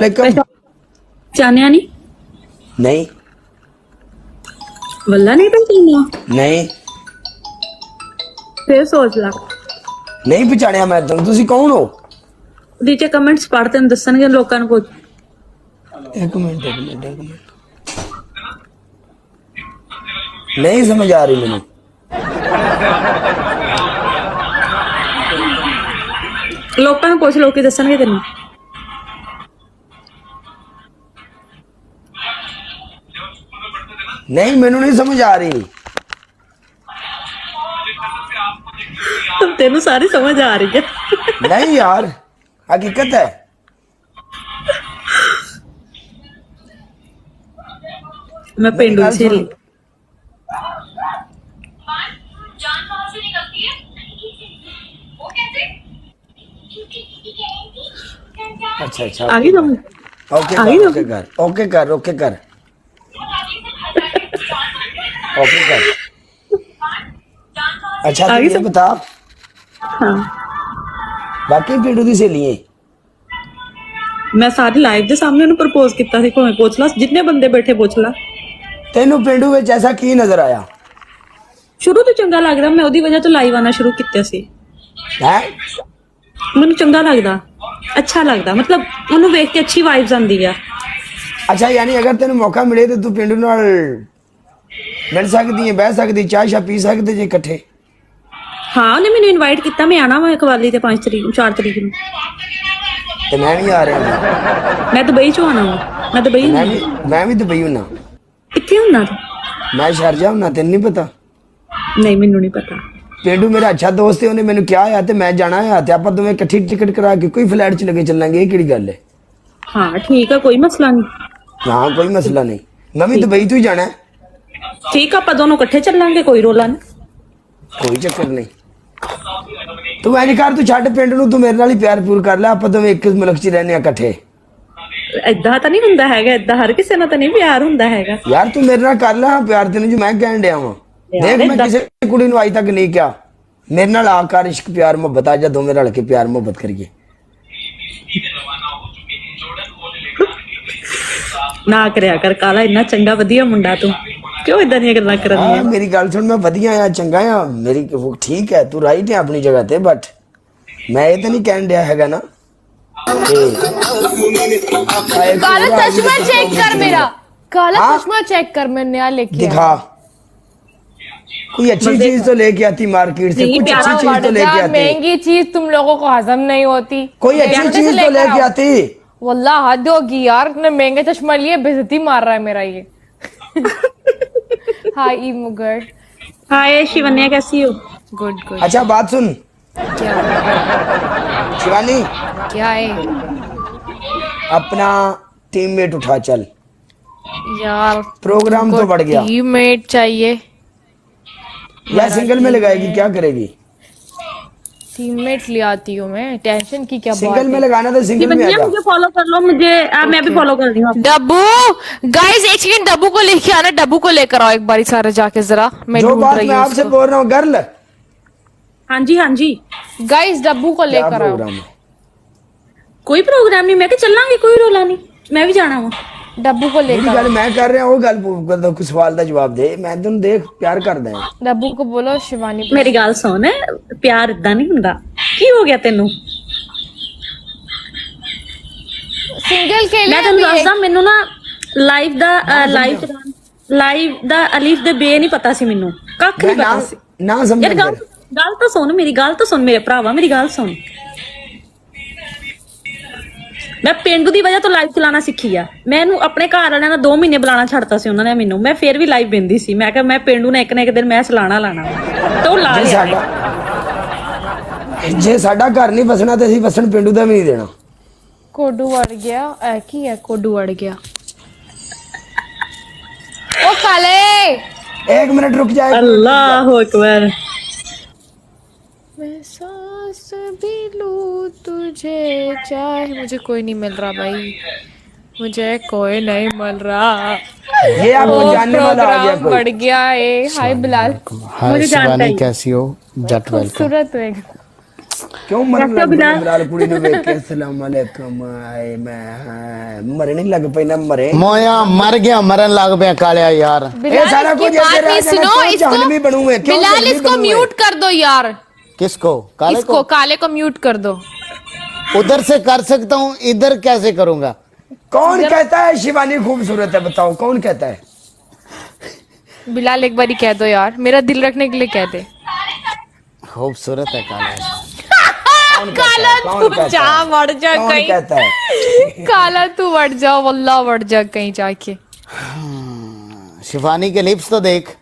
वालेकुम। चानिया नहीं नहीं वल्ला नहीं पहचानिया नहीं फिर सोच ला नहीं पहचानिया मैं तुसी कौन हो? नीचे कमेंट्स पढ़ते हैं दसणगे लोकां नूं पुछ एक मिनट नहीं समझ आ रही मैंने। लोकां नूं पुछ लोकी दसणगे तैनूं नहीं मैनू नहीं समझ आ रही। तेनू सारी समझ आ रही है नहीं यार हकीकत है। मैं पेंडू मेरी सहेली गल जान कहाँ से निकलती है वो कैसे सुन। अच्छा अच्छा आ गई तुम ओके आ गई कर तुम? ओके कर ओके कर ओके कर ओके कर। अच्छा आ तू गई ये समझ? बता हाँ बाकी पिंडू दी सहेली है? मैं सारी लाइव ਦੇ ਸਾਹਮਣੇ ਉਹਨੂੰ ਪ੍ਰਪੋਜ਼ ਕੀਤਾ ਸੀ ਭਾਵੇਂ ਪੁੱਛ ਲਾ ਜਿੰਨੇ ਬੰਦੇ ਬੈਠੇ ਪੁੱਛ ਲਾ तेनू पिंडू विच ऐसा की नजर आया ਸ਼ੁਰੂ ਤੋਂ ਚੰਗਾ ਲੱਗਦਾ ਮੈਂ ਉਹਦੀ ਵਜ੍ਹਾ ਤੋਂ ਲਾਈਵ ਆਣਾ ਸ਼ੁਰੂ ਕੀਤਾ ਸੀ है? ਮੈਨੂੰ ਚੰਗਾ ਲੱਗਦਾ ਅੱਛਾ ਲੱਗਦਾ ਮਤਲਬ ਉਹਨੂੰ ਵੇਖ ਕੇ ਅੱਛੀ ਵਾਈਬਸ ਆਉਂਦੀ ਆ अच्छा यानी अगर तेन मौका मिले तो तू पिंडू नाल मिल सकती है बह सकती चाह शा पी सकते जे इकट्ठे? ਹਾਂ ਉਹਨੇ ਮੈਨੂੰ ਇਨਵਾਈਟ ਕੀਤਾ ਮੈਂ ਆਣਾ ਵਾ ਕਵਾਲੀ ਤੇ 5 ਤਰੀਕ ਨੂੰ 4 ਤਰੀਕ ਨੂੰ ते मैं भी आ रहा ਮੈਂ ਦੁਬਈ ਚੋਂ ਆਣਾ ਵਾ ਮੈਂ ਦੁਬਈ मैं भी दुबई हूं ਕਿੱਥੇ ਹੁੰਦਾ ਤੂੰ मैं शारजा हूं तेन नहीं पता? ਨਹੀਂ ਮੈਨੂੰ ਨਹੀਂ ਪਤਾ पिंडू मेरा अच्छा दोस्त है उन्हें मैंने क्या है ते मैं जाना है ते आपां दोवें इकट्ठी टिकट करा के कोई फ्लाइट च लगे चलांगे ये केड़ी गल है? ਹਾਂ ਠੀਕ ਆ ਕੋਈ ਮਸਲਾ ਨਹੀਂ हाँ कोई मसला नहीं मैं भी दुबई तो ही जाना है ਠੀਕ ਆ ਆਪਾਂ ਦੋਨੋਂ ਇਕੱਠੇ ਚੱਲਾਂਗੇ ਕੋਈ ਰੋਲਾ ਨਹੀਂ कोई चक्कर नहीं। तू इंज कर तू छड्ड पिंड नूं तू मेरे नाल ही प्यार पूर कर ले आपां दोवें एक मुल्क च रहने इकट्ठे। ਏਦਾਂ ਤਾਂ ਨਹੀਂ ਹੁੰਦਾ ਹੈਗਾ ਏਦਾਂ ਹਰ ਕਿਸੇ ਨਾਲ ਤਾਂ ਨਹੀਂ ਪਿਆਰ ਹੁੰਦਾ ਹੈਗਾ यार तू मेरे नाल कर ले हाँ प्यार तेन जो मैं कहन डिया वां यार, देख मैं किसी कुड़ी नूं अज तक नहीं क्या मेरे नाल आकर इश्क प्यार मोहब्बत आ जा दोवें रल के प्यार मोहब्बत करिए। ਨਾ ਕਰਿਆ ਕਰ ਕਾਲਾ ਇੰਨਾ ਚੰਗਾ ਵਧੀਆ ਮੁੰਡਾ ਤੂੰ ਕਿਉਂ ਇਦਾਂ ਦੀਆਂ ਗੱਲਾਂ हाँ ਕਰਨੀਆਂ मेरी गल सुन मैं वधिया आ चंगा आ मेरी वो ठीक है तू राइट है अपनी जगह ते बट मैं ये तो नहीं कहन डिया हैगा ना काला चश्मा चेक कर मेरा काला हाँ? चश्मा चेक कर मैं नया लेके आया। दिखा कोई अच्छी चीज तो लेके आती मार्केट से नहीं, कुछ अच्छी प्यारा चीज तो लेके यार, आती महंगी चीज तुम लोगों को हजम नहीं होती। कोई अच्छी कैसे चीज तो लेकर लेके आओ? आती। वल्लाह हद होगी यार इतने महंगे चश्मा लिए बेइज्जती मार रहा है मेरा ये हाय ई मुगर हाय शिवन्या कैसी हो गुड गुड अच्छा बात सुन क्या शिवानी क्या है अपना टीममेट उठा चल यार प्रोग्राम तो बढ़ गया टीममेट चाहिए या सिंगल में लगाएगी क्या करेगी? टीममेट ले आती हूँ मैं टेंशन की क्या सिंगल बात में है। लगाना तो सिंगल में आ शिवन्या जा। मुझे फॉलो कर लो मुझे मैं भी फॉलो कर रही हूँ डब्बू गाइस एक सेकंड डब्बू को लेके आना डब्बू को लेकर आओ एक बारी सारे जाके जरा मैं जो ढूंढ बात रही मैं हूँ आपसे उसको। बोल रहा हूँ गर्ल हाँ जी गाइस डब्बू को क्या लेकर आओ प्रोग्राम है? कोई प्रोग्राम नहीं मैं कि चलांगे कोई रोला नहीं मैं भी जाना वा डब्बू को ਜਿਹੜੀ लेकर ਗੱਲ ਮੈਂ ਕਰ ਰਿਹਾ ਉਹ ਗੱਲ ਕੋਈ ਸਵਾਲ ਦਾ ਜਵਾਬ ਦੇ ਮੈਂ ਤੈਨੂੰ ਦੇਖ ਪਿਆਰ ਕਰਦਾ ਹਾਂ। डब्बू को बोलो शिवानी ਮੇਰੀ ਗੱਲ ਸੁਣ ਪਿਆਰ ਇਦਾਂ ਨਹੀਂ ਹੁੰਦਾ ਕੀ ਹੋ ਗਿਆ ਤੈਨੂੰ सिंगल के ਮੈਂ लिए ਤੈਨੂੰ अभी ਦੱਸਦਾ ਮੈਨੂੰ ਨਾ ਲਾਈਵ ਦਾ ਅਲੀਫ ਦੇ ਬੇ ਨਹੀਂ ਪਤਾ ਸੀ ਮੈਨੂੰ ਕੱਖ ਮੈਂ ਨਹੀਂ ਪਤਾ ਸੀ ਨਾ ਸਮਝ ਯਾਰ ਗੱਲ ਤਾਂ ਸੁਣ ਮੇਰੀ ਗੱਲ ਤਾਂ ਸੁਣ ਮੇਰੇ ਭਰਾਵਾ ਮੇਰੀ ਗੱਲ ਸੁਣ ਮੈਂ ਪਿੰਡੂ ਦੀ ਵਜ੍ਹਾ ਤੋਂ ਲਾਈਵ ਚਲਾਉਣਾ ਸਿੱਖੀ ਆ ਮੈਂ ਇਹਨੂੰ ਆਪਣੇ ਘਰ ਵਾਲਿਆਂ ਨਾਲ 2 ਮਹੀਨੇ ਬੁਲਾਣਾ ਛੱਡਤਾ ਸੀ ਉਹਨਾਂ ਨੇ ਮੈਨੂੰ ਮੈਂ ਫੇਰ ਵੀ ਲਾਈਵ ਬੈਂਦੀ ਸੀ ਮੈਂ ਕਿਹਾ ਮੈਂ ਪਿੰਡੂ ਨੇ ਇੱਕ ਨਾ ਇੱਕ ਦਿਨ ਮੈਂ ਚਲਾਣਾ ਲਾਣਾ ਤੇ ਉਹ ਲਾ ਜੇ ਲਿਆ ਸਾਡਾ ਘਰ ਨਹੀਂ ਵਸਣਾ ਤੇ ਅਸੀਂ ਵਸਣ ਪਿੰਡੂ ਦਾ ਵੀ ਨਹੀਂ ਦੇਣਾ। कोडू अड़ गया की है कोडू अड़ गया ओ काले एक मिनट रुक जाए अल्लाह अकबर मैं सांस भी लूं तुझे चाहे मुझे कोई नहीं मिल रहा भाई मुझे कोई नहीं मिल रहा ये आपको जानने वाला आ गया प्रोग्राम कोई। बढ़ गया है हाय बिलाल हाय मुझे जानता शिवानी ही। कैसी हो जट वेलकम। खूबसूरत है क्यों मरन ਰੱਖਿਓ लग बिलाल। पई बिलाल कुड़ी नु देख के अस्सलाम वालेकुम आए मैं मरे नहीं लग पई ना मरे मोया मर गया मरन लग पे कालिया यार। ये सारा इसकी कुछ ऐसे बात रह नहीं जाना, सुनो क्यों इसको जाहनवी बनूंगे, क्यों बिलाल जाहनवी इसको बनूंगे? म्यूट कर दो यार, किसको? काले इसको को? काले को म्यूट कर दो। उधर से कर सकता हूँ, इधर कैसे करूंगा? कौन कहता है शिवानी खूबसूरत है? बताओ कौन कहता है? बिलाल एक बारी कह दो यार, मेरा दिल रखने के लिए कह दे। खूबसूरत है काला। कौन कहता काला है? कौन तू कहता जा है? मर जा कौन कहीं, कहता है? काला तू मर जा, वल्लाह मर जा कहीं जाके। शिफानी के लिप्स तो देख।